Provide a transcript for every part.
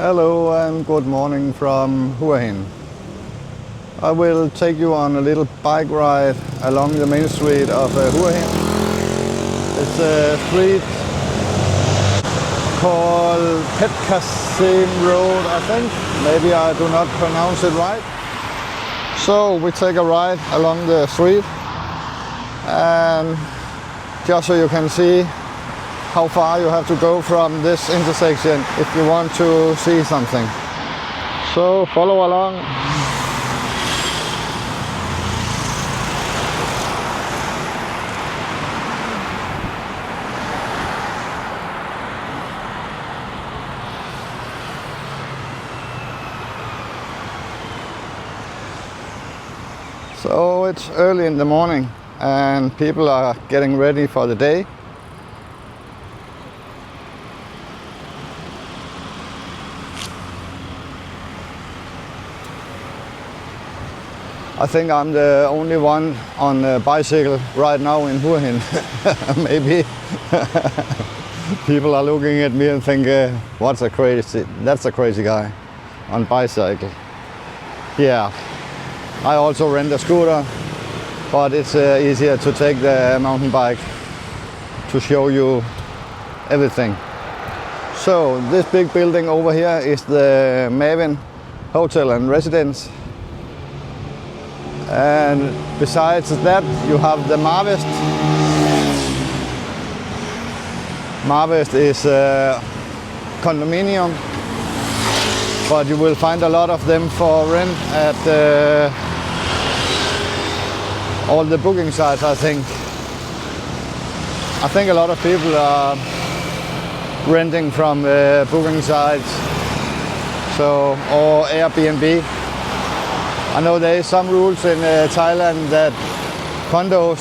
Hello and good morning from Hua Hin. I will take you on a little bike ride along the main street of Hua Hin. It's a street called KASEM Road, I think. Maybe I do not pronounce it right. So we take a ride along the street, and just so you can see how far you have to go from this intersection if you want to see something. So follow along. So it's early in the morning and people are getting ready for the day. I think I'm the only one on a bicycle right now in Hua Hin. Maybe people are looking at me and think, that's a crazy guy on bicycle. Yeah, I also rent a scooter, but it's easier to take the mountain bike to show you everything. So this big building over here is the Mavin Hotel and Residence. And besides that, you have the Marvest. Marvest is a condominium, but you will find a lot of them for rent at all the booking sites, I think. I think a lot of people are renting from booking sites, or Airbnb. I know there is some rules in Thailand that condos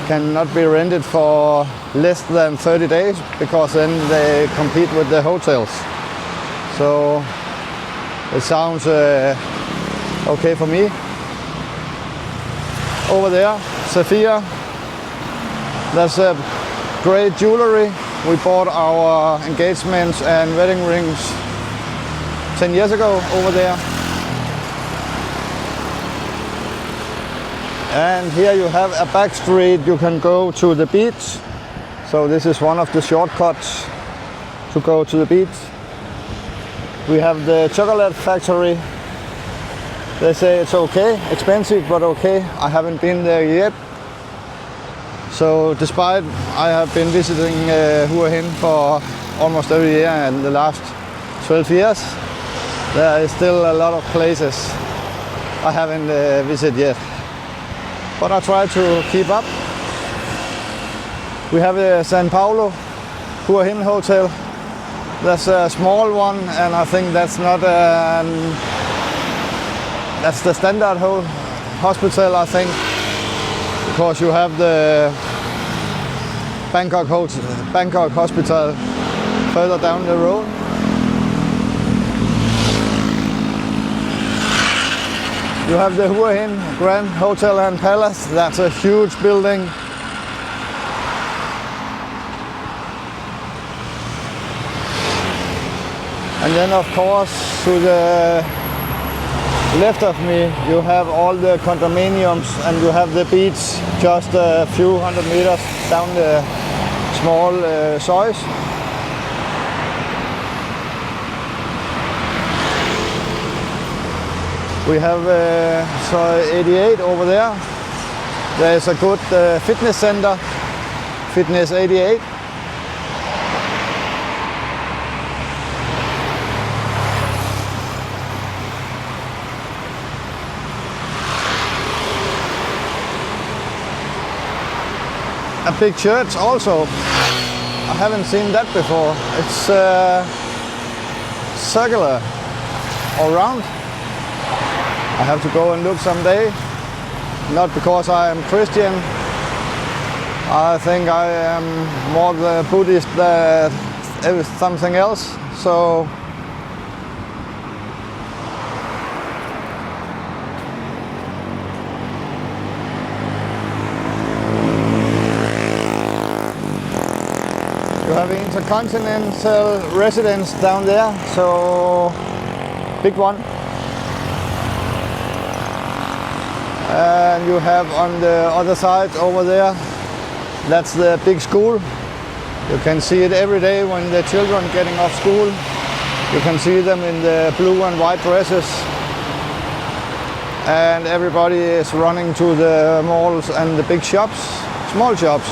cannot be rented for less than 30 days because then they compete with the hotels. So it sounds okay for me. Over there, Sophia, that's a great jewelry. We bought our engagements and wedding rings 10 years ago over there. And here you have a back street, you can go to the beach. So this is one of the shortcuts to go to the beach. We have the chocolate factory. They say it's okay, expensive but okay. I haven't been there yet. So despite I have been visiting Hua Hin for almost every year in the last 12 years, there is still a lot of places I haven't visited yet. But I try to keep up. We have the San Paulo Hua Hin Hotel. That's a small one, and I think that's not that's the standard hospital, I think, because you have the Bangkok Hospital further down the road. You have the Hua Hin Grand Hotel and Palace. That's a huge building. And then of course to the left of me you have all the condominiums and you have the beach just a few hundred meters down the small sois. We have Soi 88 over there. There's a good fitness center, Fitness 88. A big church also. I haven't seen that before. It's circular all round. I have to go and look someday, not because I am Christian. I think I am more the Buddhist than something else. So have intercontinental residence down there, so big one. And you have on the other side over there, that's the big school. You can see it every day when the children getting off school. You can see them in the blue and white dresses. And everybody is running to the malls and the big shops, small shops,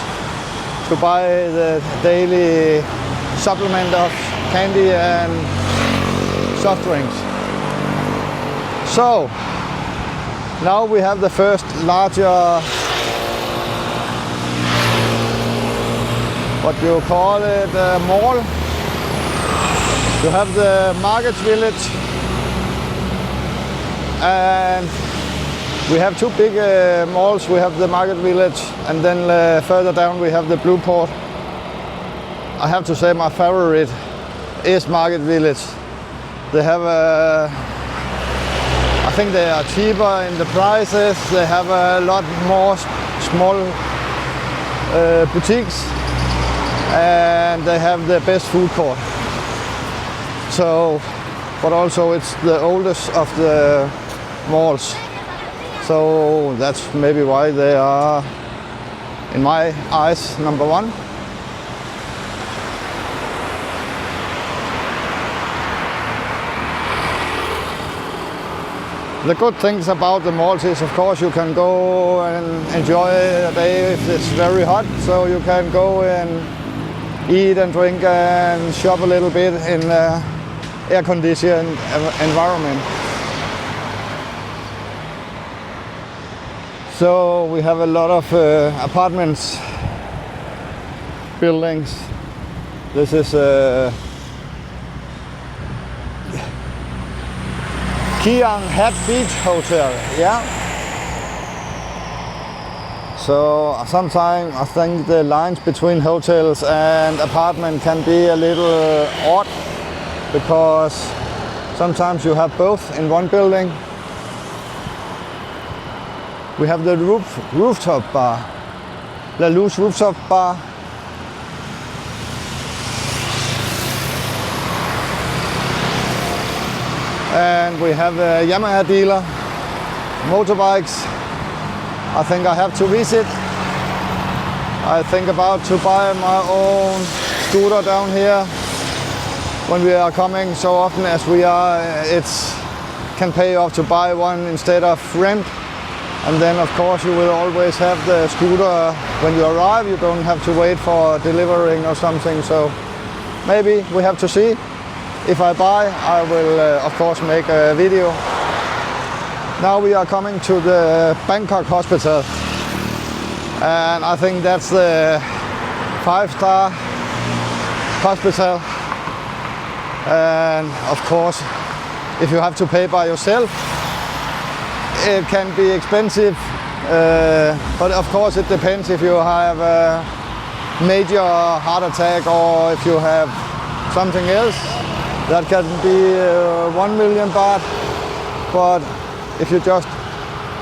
to buy the daily supplement of candy and soft drinks. So, now we have the first larger, what do you call it, mall. You have the market village, and we have two big malls. We have the market village, and then further down we have the Blue Port. I have to say my favorite is market village. They have I think they are cheaper in the prices. They have a lot more small boutiques, and they have the best food court. So, but also it's the oldest of the malls. So that's maybe why they are, in my eyes, number one. The good things about the malls is, of course, you can go and enjoy a day if it's very hot. So you can go and eat and drink and shop a little bit in air-conditioned environment. So we have a lot of apartments, buildings. This is Hua Hin Beach Hotel, yeah. So sometimes I think the lines between hotels and apartment can be a little odd, because sometimes you have both in one building. We have the rooftop bar, La Luz rooftop bar. And we have a Yamaha dealer, motorbikes. I think I have to visit. I think about to buy my own scooter down here. When we are coming so often as we are, it can pay off to buy one instead of rent. And then of course you will always have the scooter when you arrive. You don't have to wait for delivering or something. So maybe we have to see. If I buy, I will of course make a video. Now we are coming to the Bangkok hospital, and I think that's the 5-star hospital. And of course, if you have to pay by yourself, it can be expensive, but of course it depends if you have a major heart attack or if you have something else. That can be 1 million baht, but if you just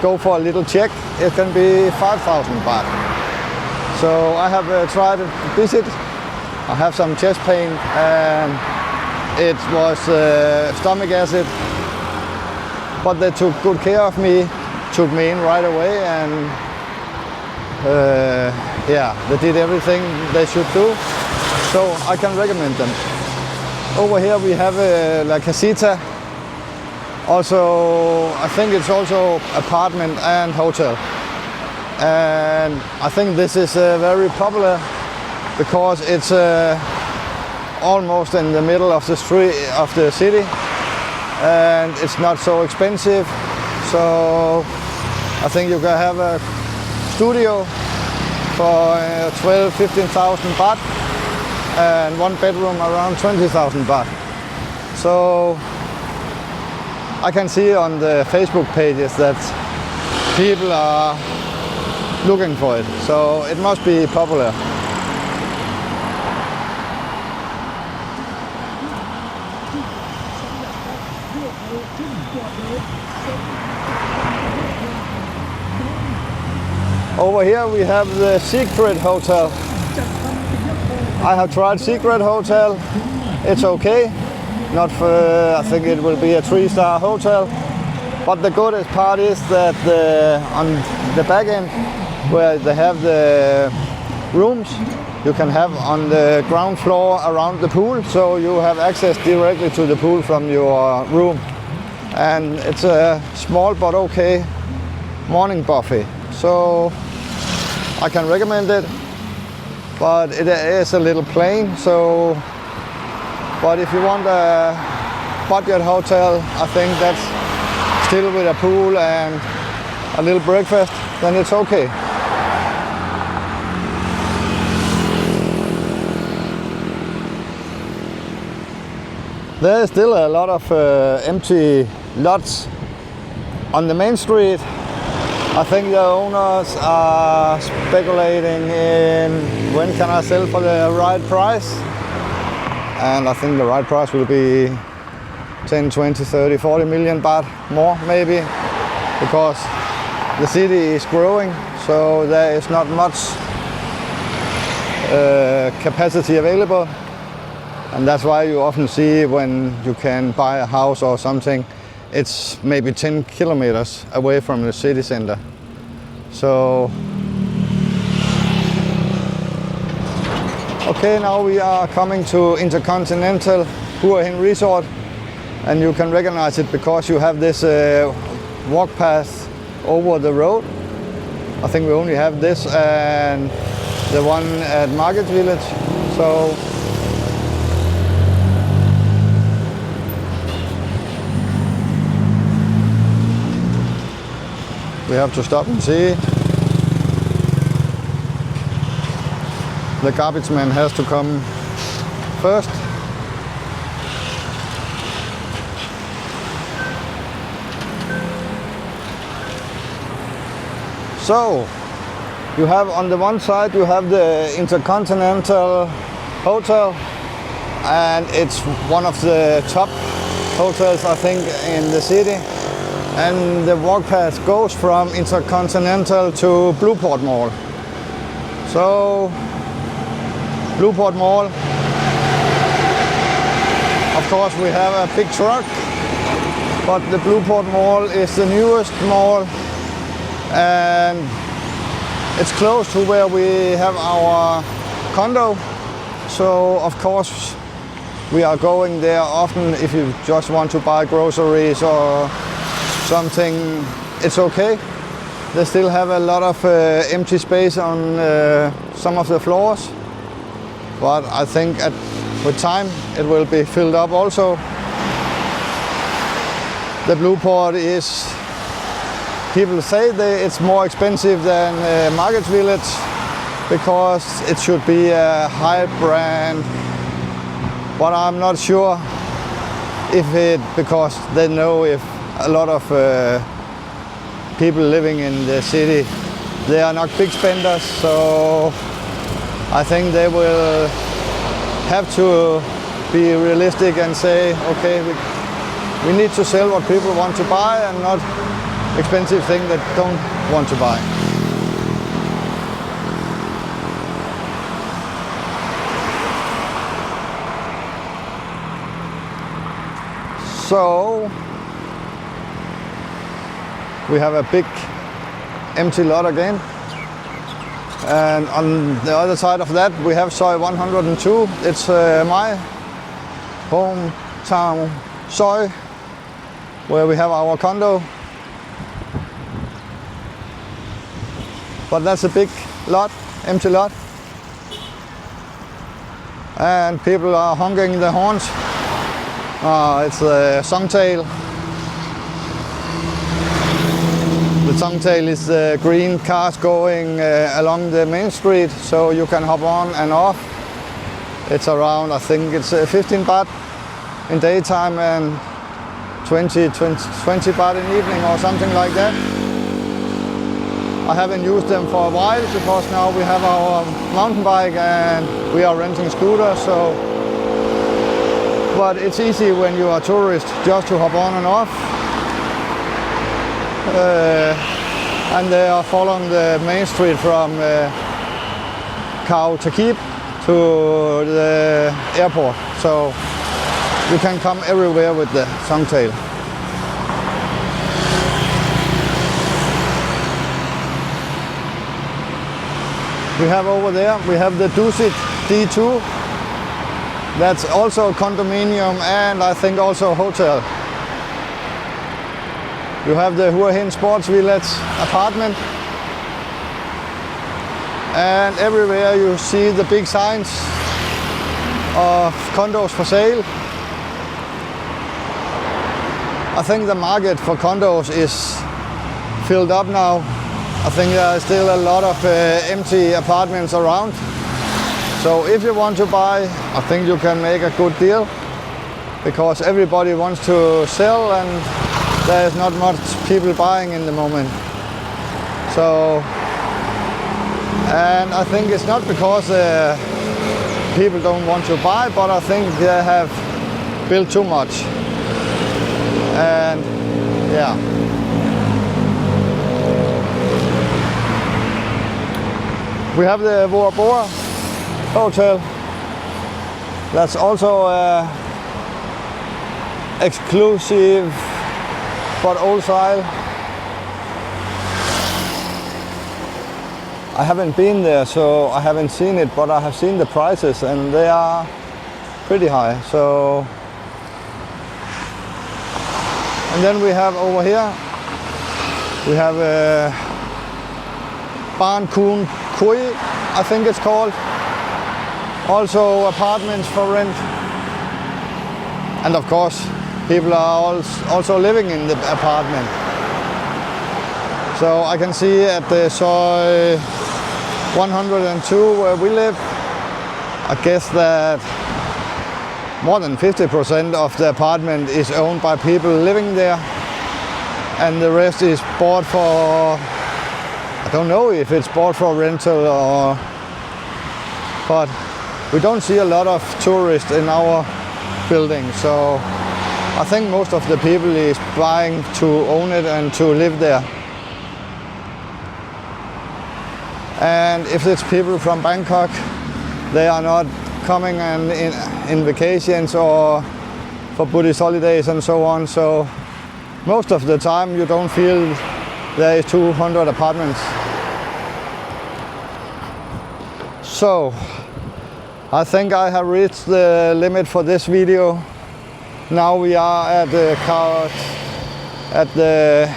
go for a little check, it can be 5,000 baht. So I have tried to visit. I have some chest pain, and it was stomach acid, but they took good care of me, took me in right away, and yeah, they did everything they should do. So I can recommend them. Over here we have La Casita. Also, I think it's also apartment and hotel. And I think this is very popular because it's almost in the middle of the street of the city, and it's not so expensive. So I think you can have a studio for 12,000-15,000 baht. And one bedroom around 20,000 baht. So I can see on the Facebook pages that people are looking for it. So it must be popular. Over here we have the Secret Hotel. I have tried Secret Hotel. It's okay. Not for, I think it will be a 3-star hotel. But the good part is that on the back end, where they have the rooms, you can have on the ground floor around the pool, so you have access directly to the pool from your room. And it's a small but okay morning buffet, so I can recommend it. But it is a little plain, so. But if you want a budget hotel, I think that's still with a pool and a little breakfast, then it's okay. There is still a lot of empty lots on the main street. I think the owners are speculating in when can I sell for the right price. And I think the right price will be 10, 20, 30, 40 million baht more maybe, because the city is growing, so there is not much capacity available. And that's why you often see when you can buy a house or something, it's maybe 10 kilometers away from the city center. So, okay, now we are coming to Intercontinental Hua Hin Resort, and you can recognize it because you have this walk path over the road. I think we only have this and the one at Market Village. So we have to stop and see. The garbage man has to come first. So, you have on the one side, you have the Intercontinental Hotel, and it's one of the top hotels, I think, in the city. And the walk path goes from Intercontinental to Blueport Mall. So, Blueport Mall, of course we have a big truck, but the Blueport Mall is the newest mall, and it's close to where we have our condo. So of course we are going there often. If you just want to buy groceries or something, it's okay. They still have a lot of empty space on some of the floors, but I think with time it will be filled up also. The Blueport is, people say it's more expensive than Market Village because it should be a high brand, but I'm not sure because they know if a lot of people living in the city, they are not big spenders, so I think they will have to be realistic and say, okay, we need to sell what people want to buy and not expensive things that don't want to buy. So we have a big empty lot again, and on the other side of that we have Soi 102. It's my hometown Soi, where we have our condo. But that's a big lot, empty lot, and people are honking the horns. It's the songtail. The songtail is the green cars going along the main street, so you can hop on and off. It's around, I think it's 15 baht in daytime and 20 baht in evening or something like that. I haven't used them for a while because now we have our mountain bike and we are renting scooters, so. But it's easy when you are a tourist just to hop on and off. And they are following the main street from Khao Takip to the airport. So you can come everywhere with the Songtail. We have over there, we have the Dusit D2. That's also a condominium and I think also a hotel. You have the Hua Hin Sports Village apartment. And everywhere you see the big signs of condos for sale. I think the market for condos is filled up now. I think there are still a lot of empty apartments around. So if you want to buy, I think you can make a good deal because everybody wants to sell and there is not much people buying in the moment. So, and I think it's not because people don't want to buy, but I think they have built too much. And yeah. We have the Boa Boa Hotel. That's also exclusive but old style. I haven't been there, so I haven't seen it, but I have seen the prices and they are pretty high. So, and then we have over here, we have Ban Kun Kui, I think it's called. Also apartments for rent. And of course, people are also living in the apartment. So I can see at the Soy 102 where we live, I guess that more than 50% of the apartment is owned by people living there. And the rest is bought for, I don't know if it's bought for rental or, but we don't see a lot of tourists in our building. So I think most of the people is buying to own it and to live there. And if it's people from Bangkok, they are not coming and in vacations or for Buddhist holidays and so on. So most of the time you don't feel there is 200 apartments. So I think I have reached the limit for this video. Now we are at the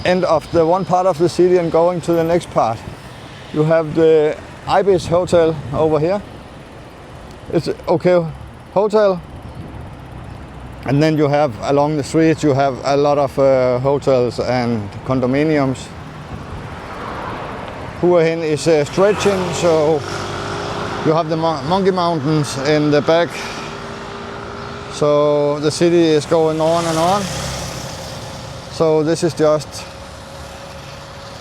end of the one part of the city and going to the next part. You have the Ibis Hotel over here. It's okay hotel. And then you have along the streets you have a lot of hotels and condominiums. Hua Hin is stretching, so you have the Monkey Mountains in the back. So the city is going on and on. So this is just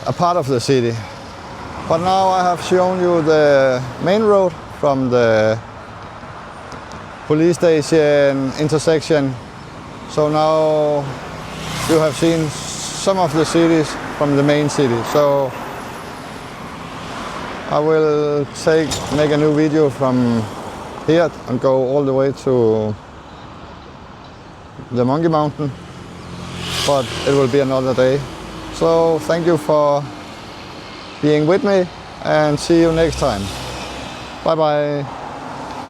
a part of the city. But now I have shown you the main road from the police station intersection. So now you have seen some of the cities from the main city. So I will make a new video from here and go all the way to the Monkey Mountain, but it will be another day. So thank you for being with me and see you next time. Bye bye.